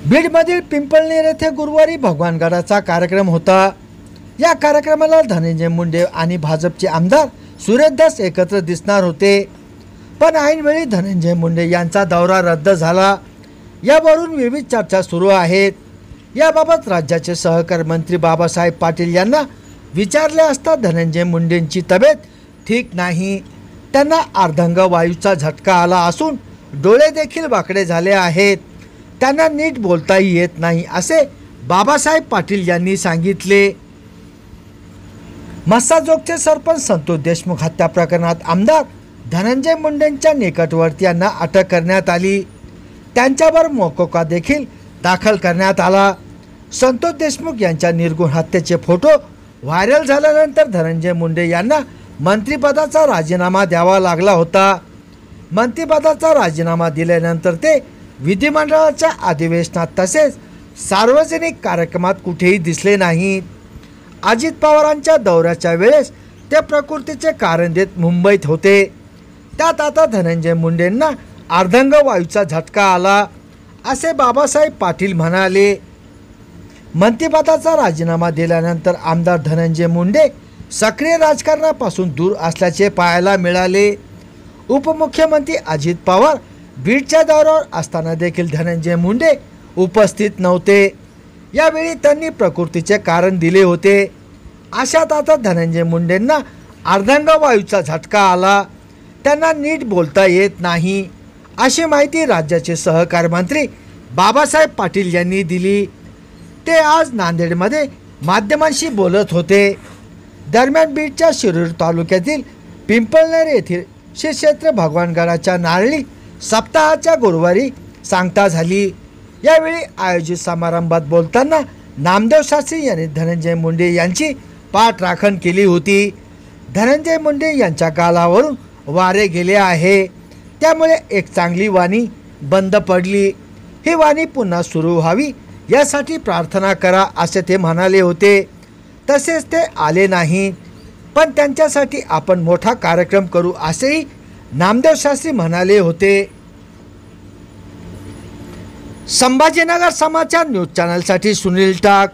बीडमधील पिंपळनेर येथे गुरुवारी भगवानगडाचा कार्यक्रम होता। या कार्यक्रमाला धनंजय मुंडे आणि भाजपचे आमदार सुरेशदास एकत्र दिसणार होते, पण ऐनवेळी धनंजय मुंडे यांचा दौरा रद्द झाला। यावरून विविध चर्चा सुरू आहेत। याबाबत राज्याचे सहकार मंत्री बाबासाहेब पाटील यांना विचारले असता धनंजय मुंडेंची तब्येत ठीक नाही, त्यांना अर्धांग वायूचा झटका आला असून डोळे देखील वाकडे झाले आहेत, त्यांना नीट बोलताही येत नाही असे बाबासाहेब पाटील यांनी सांगितले। मस्साजोगचे सरपंच संतोष देशमुख हत्या प्रकरणात आमदार धनंजय मुंडेंच्या निकटवर्तीयांना अटक करण्यात आली, त्यांच्यावर मोकोका देखील दाखल करण्यात आला। संतोष देशमुख यांच्या निर्गुण हत्येचे फोटो व्हायरल झाल्यानंतर धनंजय मुंडे यांना मंत्रिपदाचा राजीनामा द्यावा लागला होता। मंत्रिपदाचा राजीनामा दिल्यानंतर ते विधिमंडळाच्या अधिवेशनात तसेच सार्वजनिक कार्यक्रमात कुठेही दिसले नाहीत। अजित पवारांच्या दौऱ्याच्या वेळेस ते प्रकृतीचे कारण देत मुंबईत होते, त्यात आता धनंजय मुंडेंना अर्धांग वायूचा झटका आला असे बाबासाहेब पाटील म्हणाले। मंत्रिपदाचा राजीनामा दिल्यानंतर आमदार धनंजय मुंडे सक्रिय राजकारणापासून दूर असल्याचे पाहायला मिळाले। उपमुख्यमंत्री अजित पवार बीडच्या दौऱ्यावर असताना देखील धनंजय मुंडे उपस्थित नव्हते। यावेळी त्यांनी प्रकृतीचे कारण दिले होते। अशात आता धनंजय मुंडेंना अर्धांग वायूचा झटका आला, त्यांना नीट बोलता येत नाही अशी माहिती राज्याचे सहकार मंत्री बाबासाहेब पाटील यांनी दिली। ते आज नांदेडमध्ये माध्यमांशी बोलत होते। दरम्यान बीडच्या शिरूर तालुक्यातील पिंपळनेर येथील श्री क्षेत्र भगवानगडाच्या नारळी सप्ताहाच्या गुरुवारी सांगता झाली। यावेळी आयोजित समारंभात बोलताना नामदेव शास्त्री यांनी धनंजय मुंडे यांची पाठराखण केली होती। धनंजय मुंडे यांच्या गालावरून वारे गेले आहे, त्यामुळे एक चांगली वाणी बंद पडली, ही वाणी पुन्हा सुरू व्हावी यासाठी प्रार्थना करा असे ते म्हणाले होते। तसेच ते आले नाही, पण त्यांच्यासाठी आपण मोठा कार्यक्रम करू असेही नामदेव शास्त्री म्हणाले होते। संभाजीनगर समाचार न्यूज चॅनलसाठी सुनील टाक।